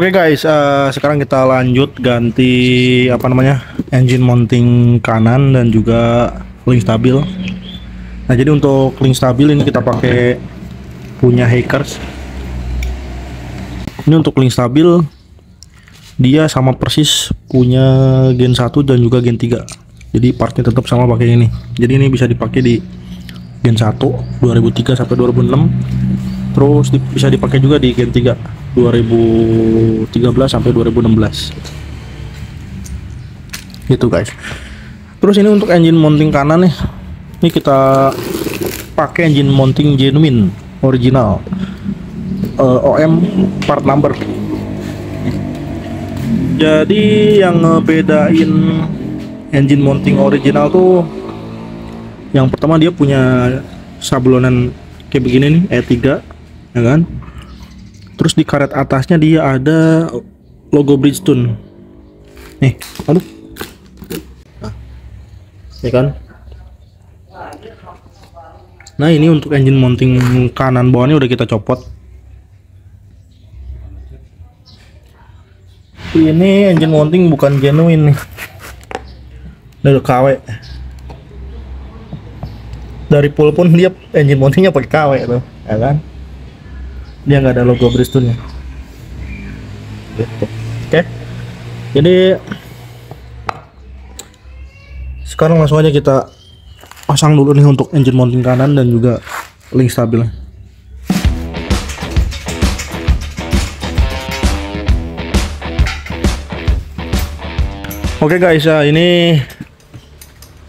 Oke guys, sekarang kita lanjut ganti engine mounting kanan dan juga link stabil. Nah, jadi untuk link stabil ini kita pakai punya Hackers. Ini untuk link stabil dia sama persis punya Gen 1 dan juga Gen 3. Jadi partnya tetap sama pakai ini. Jadi ini bisa dipakai di Gen 1 2003 sampai 2006. Terus bisa dipakai juga di Gen 3 2013 sampai 2016. Gitu guys. Terus ini untuk engine mounting kanan nih. Ini kita pakai engine mounting genuine original. OM part number. Jadi yang ngebedain engine mounting original tuh yang pertama dia punya sablonan kayak begini nih E3 ya kan. Terus di karet atasnya dia ada logo Bridgestone nih, aduh, nah, ya kan. Nah ini untuk engine mounting kanan bawahnya udah kita copot. Ini engine mounting bukan genuine nih, dari KW. Dari pool pun dia engine mountingnya pakai KW tuh, ya kan? Dia nggak ada logo Bridgestone-nya. Gitu. Oke. Jadi sekarang langsung aja kita pasang dulu nih untuk engine mounting kanan dan juga link stabilnya. Oke guys, ini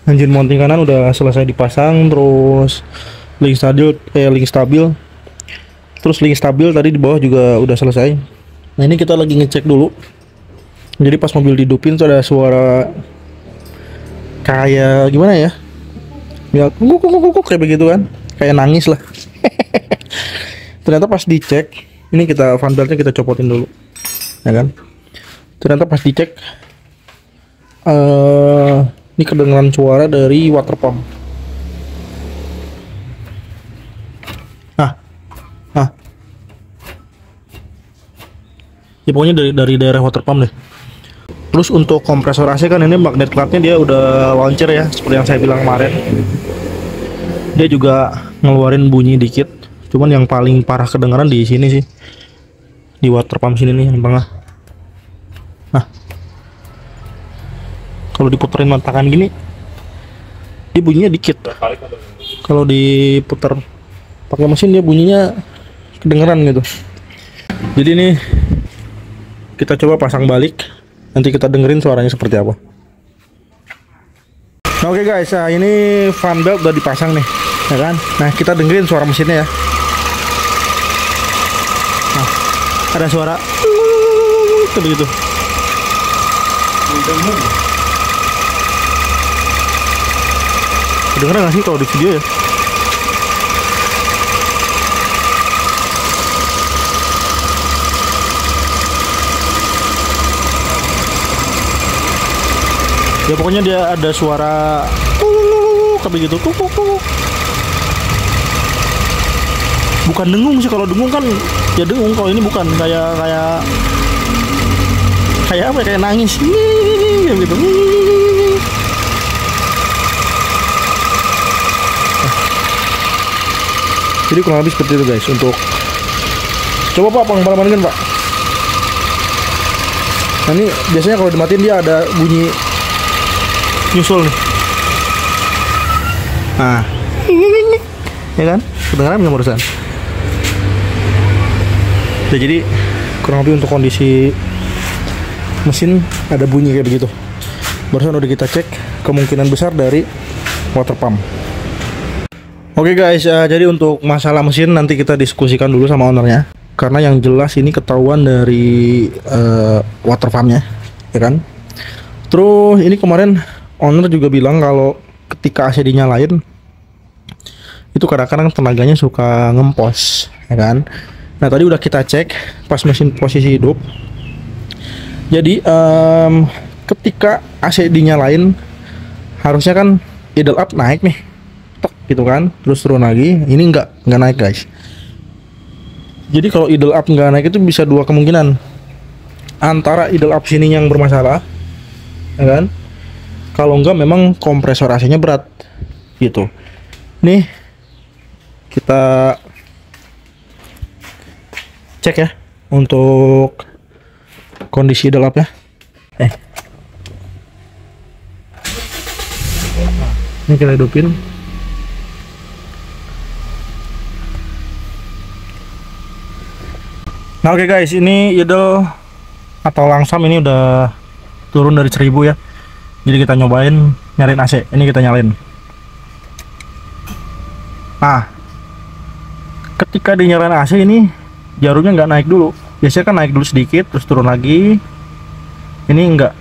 engine mounting kanan udah selesai dipasang, terus link stabil, terus link stabil tadi di bawah juga udah selesai. Nah ini kita lagi ngecek dulu. Jadi pas mobil dihidupin tuh ada suara kayak gimana ya? Ya kuk kayak begitu kan? Kayak nangis lah. Ternyata pas dicek, ini kita fan beltnya kita copotin dulu, ya kan? Ternyata pas dicek, ini kedengaran suara dari water pump. Ya pokoknya dari daerah water pump deh. Terus untuk kompresor AC kan ini magnet clutch-nya dia udah launcher ya, seperti yang saya bilang kemarin. Dia juga ngeluarin bunyi dikit. Cuman yang paling parah kedengaran di sini sih, di water pump sini nih yang tengah. Nah, kalau diputerin matakan gini, dia bunyinya dikit. Kalau diputar pakai mesin dia bunyinya kedengeran gitu. Jadi ini kita coba pasang balik, nanti kita dengerin suaranya seperti apa. Nah, oke guys, ini fan belt udah dipasang nih, ya kan? Nah kita dengerin suara mesinnya ya. Nah, ada suara begitu. Kedengeran nggak sih kalau di video ya? Ya pokoknya dia ada suara kayak begitu. Bukan dengung sih, kalau dengung kan ya dengung, kalau ini bukan, kayak apa ya, kayak nangis gitu. Jadi kurang lebih seperti itu guys. Untuk coba Pak pengalaman kan Pak. Nah ini biasanya kalau dimatiin dia ada bunyi nyusul nih. Nah, ya kan? Kedengaran nggak barusan? Ya, jadi kurang lebih untuk kondisi mesin ada bunyi kayak begitu. Barusan udah kita cek, kemungkinan besar dari water pump. Oke guys, jadi untuk masalah mesin nanti kita diskusikan dulu sama ownernya. Karena yang jelas ini ketahuan dari water pumpnya, ya kan? Terus ini kemarin owner juga bilang kalau ketika AC dinyalain itu kadang-kadang tenaganya suka ngempos, ya kan? Nah tadi udah kita cek pas mesin posisi hidup. Jadi ketika AC dinyalain harusnya kan idle up naik nih, tek gitu kan, terus turun lagi. Ini nggak naik guys. Jadi kalau idle up nggak naik itu bisa dua kemungkinan. antara idle up sini yang bermasalah, ya kan? Kalau enggak memang kompresor AC-nya berat gitu. Nih kita cek ya untuk kondisi idle up ya. Ini kita hidupin. Nah oke guys, ini idle atau langsam ini udah turun dari 1000 ya. Jadi kita nyobain nyalain AC. Ini kita nyalain. Nah, ketika dinyalain AC ini jarumnya nggak naik dulu. Biasanya kan naik dulu sedikit terus turun lagi. Ini enggak.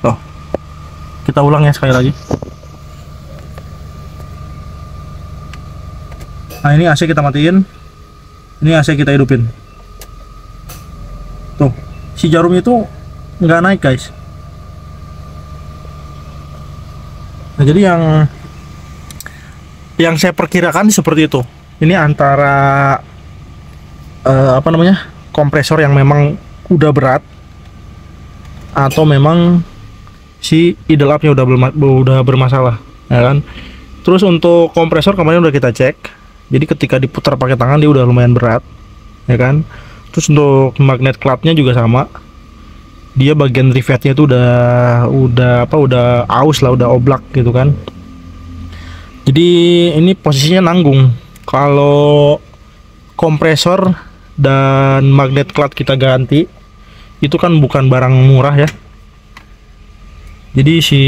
Loh. Kita ulang ya sekali lagi. Nah, ini AC kita matiin. Ini AC kita hidupin. Tuh, si jarumnya itu nggak naik guys. Nah, jadi yang saya perkirakan seperti itu. Ini antara kompresor yang memang udah berat, atau memang si idle up-nya udah bermasalah, ya kan? Terus untuk kompresor kemarin udah kita cek. Jadi ketika diputar pakai tangan dia udah lumayan berat, ya kan? Terus untuk magnet clutch-nya juga sama. Dia bagian rivetnya itu udah aus lah, udah oblak gitu kan. Jadi ini posisinya nanggung. Kalau kompresor dan magnet clutch kita ganti, itu kan bukan barang murah ya. Jadi si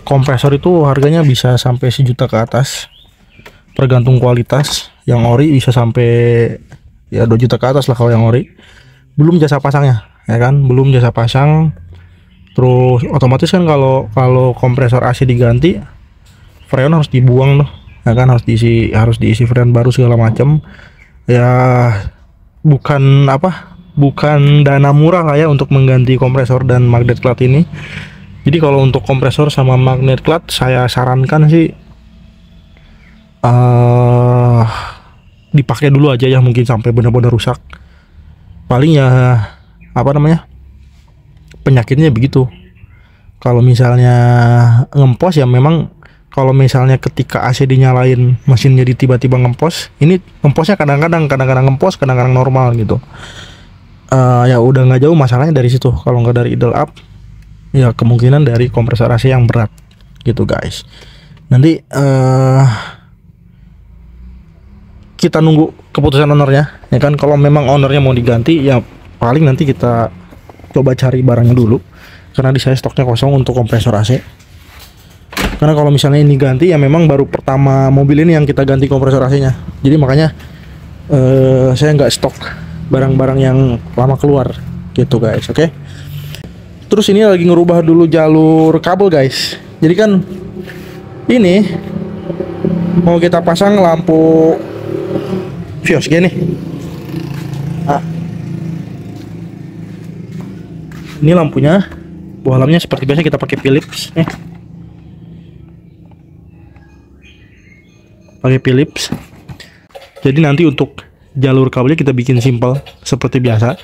kompresor itu harganya bisa sampai 1 juta ke atas, tergantung kualitas. Yang ori bisa sampai ya 2 juta ke atas lah kalau yang ori. Belum jasa pasangnya, ya kan? Belum jasa pasang. Terus otomatis kan kalau kompresor AC diganti, freon harus dibuang loh, ya kan? Harus diisi freon baru segala macam. Ya bukan dana murah lah ya untuk mengganti kompresor dan magnet clutch ini. Jadi kalau untuk kompresor sama magnet clutch saya sarankan sih dipakai dulu aja ya, mungkin sampai benar-benar rusak. Paling ya penyakitnya begitu. Kalau misalnya ngempos ya memang, kalau misalnya ketika AC dinyalain mesin jadi tiba-tiba ngempos, ini ngemposnya kadang-kadang ngempos, kadang-kadang normal gitu. Ya udah nggak jauh masalahnya dari situ. Kalau nggak dari idle up, ya kemungkinan dari kompresor AC yang berat gitu guys. Nanti kita nunggu keputusan ownernya, ya kan? Kalau memang ownernya mau diganti, ya paling nanti kita coba cari barangnya dulu, karena di saya stoknya kosong untuk kompresor AC. Karena kalau misalnya ini ganti, ya memang baru pertama mobil ini yang kita ganti kompresor AC-nya. Jadi makanya saya nggak stok barang-barang yang lama keluar gitu guys. Oke. Terus ini lagi ngerubah dulu jalur kabel guys. Jadi kan ini mau kita pasang lampu Vios gini. Ini lampunya, bohlamnya seperti biasa kita pakai Philips. Pakai Philips. Jadi nanti untuk jalur kabelnya kita bikin simpel seperti biasa.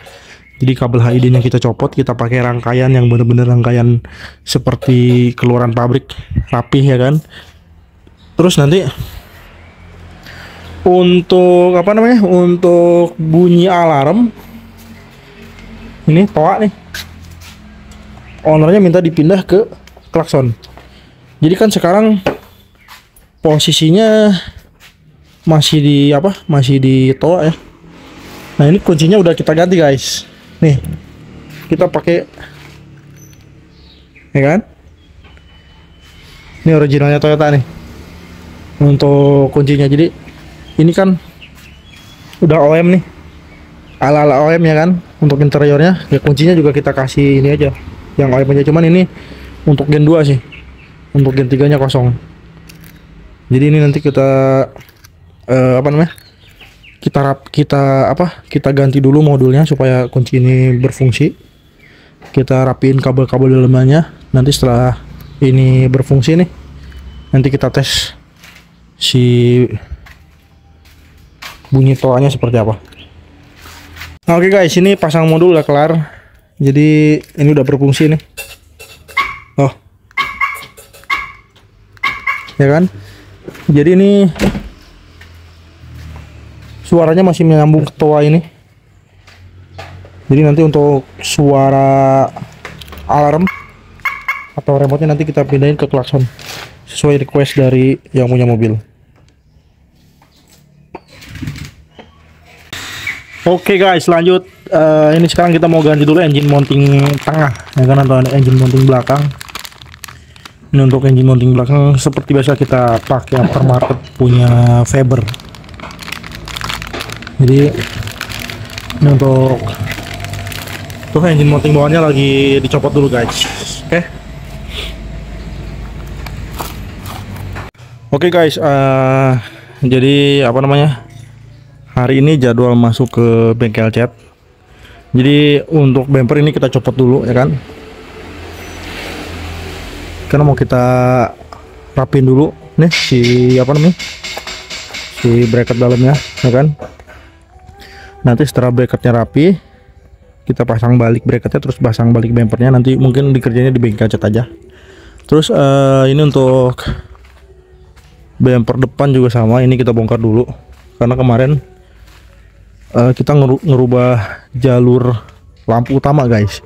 Jadi kabel HID-nya kita copot, kita pakai rangkaian yang benar-benar rangkaian seperti keluaran pabrik, rapih ya kan. Terus nanti untuk untuk bunyi alarm ini toa nih, ownernya minta dipindah ke klakson. Jadi kan sekarang posisinya masih di toa ya. Nah ini kuncinya udah kita ganti guys. Nih kita pakai, ya kan? Ini originalnya Toyota nih untuk kuncinya. Jadi ini kan udah OM nih, ala-ala OM ya kan. Untuk interiornya ya kuncinya juga kita kasih ini aja yang OM aja, cuman ini untuk Gen 2 sih, untuk Gen 3 nya kosong. Jadi ini nanti kita kita ganti dulu modulnya supaya kunci ini berfungsi. Kita rapiin kabel-kabel dalamnya. Nanti setelah ini berfungsi nih, nanti kita tes si bunyi toanya seperti apa. Nah, oke guys, ini pasang modul udah kelar. Jadi ini udah berfungsi nih. Oh, ya kan? Jadi ini suaranya masih menyambung ke toa ini. Jadi nanti untuk suara alarm atau remote-nya nanti kita pindahin ke klakson sesuai request dari yang punya mobil. Oke guys, lanjut. Ini sekarang kita mau ganti dulu engine mounting tengah, ya kan, atau engine mounting belakang. Ini untuk engine mounting belakang seperti biasa kita pakai aftermarket punya Faber. Jadi ini untuk tuh engine mounting bawahnya lagi dicopot dulu guys. Oke guys, jadi apa namanya? Hari ini jadwal masuk ke bengkel cat. Jadi untuk bumper ini kita copot dulu, ya kan? Karena mau kita rapin dulu nih si apa namanya? Si bracket dalamnya, ya kan? Nanti setelah bracketnya rapi, kita pasang balik bracketnya, terus pasang balik bumpernya. Nanti mungkin dikerjanya di bengkel cat aja. Terus ini untuk bumper depan juga sama, ini kita bongkar dulu karena kemarin kita ngerubah jalur lampu utama guys,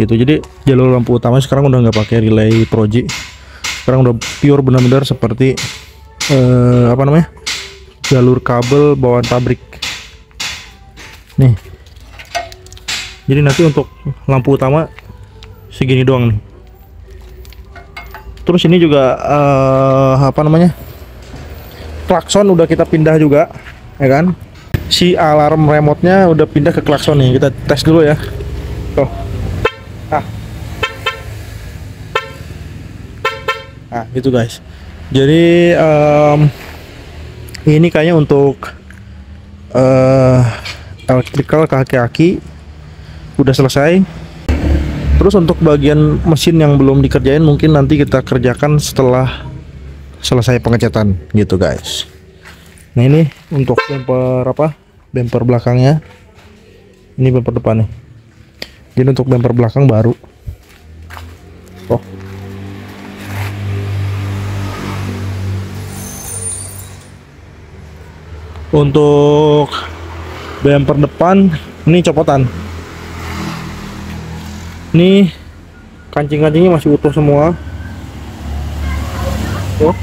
gitu. Jadi jalur lampu utama sekarang udah nggak pakai relay proji, sekarang udah pure benar-benar seperti apa namanya, jalur kabel bawaan pabrik nih. Jadi nanti untuk lampu utama segini doang nih. Terus ini juga apa namanya, klakson udah kita pindah juga, ya kan? Si alarm remote-nya udah pindah ke klakson nih. Kita tes dulu ya. Tuh. Nah, gitu guys. Jadi ini kayaknya untuk electrical kaki-kaki udah selesai. Terus untuk bagian mesin yang belum dikerjain mungkin nanti kita kerjakan setelah selesai pengecatan gitu guys. Nah, ini untuk bumper apa? Bumper belakangnya. Ini bumper depannya. Jadi untuk bumper belakang baru. Oh. Untuk bumper depan ini copotan. Ini kancing-kancingnya masih utuh semua. Oh.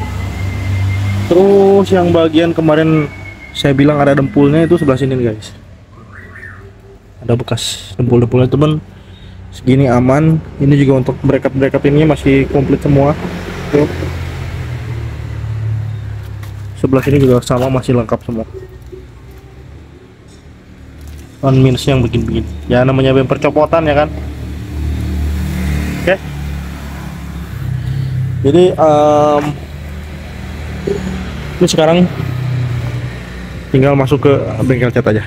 Terus yang bagian kemarin saya bilang ada dempulnya itu sebelah sini guys. Ada bekas dempul-dempulnya teman. Segini aman. Ini juga untuk bracket ini masih komplit semua. Tuh. Sebelah sini juga sama, masih lengkap semua. On minus yang begini-begini. Ya namanya bumper copotan ya kan. Oke. Jadi ini sekarang tinggal masuk ke bengkel cat aja.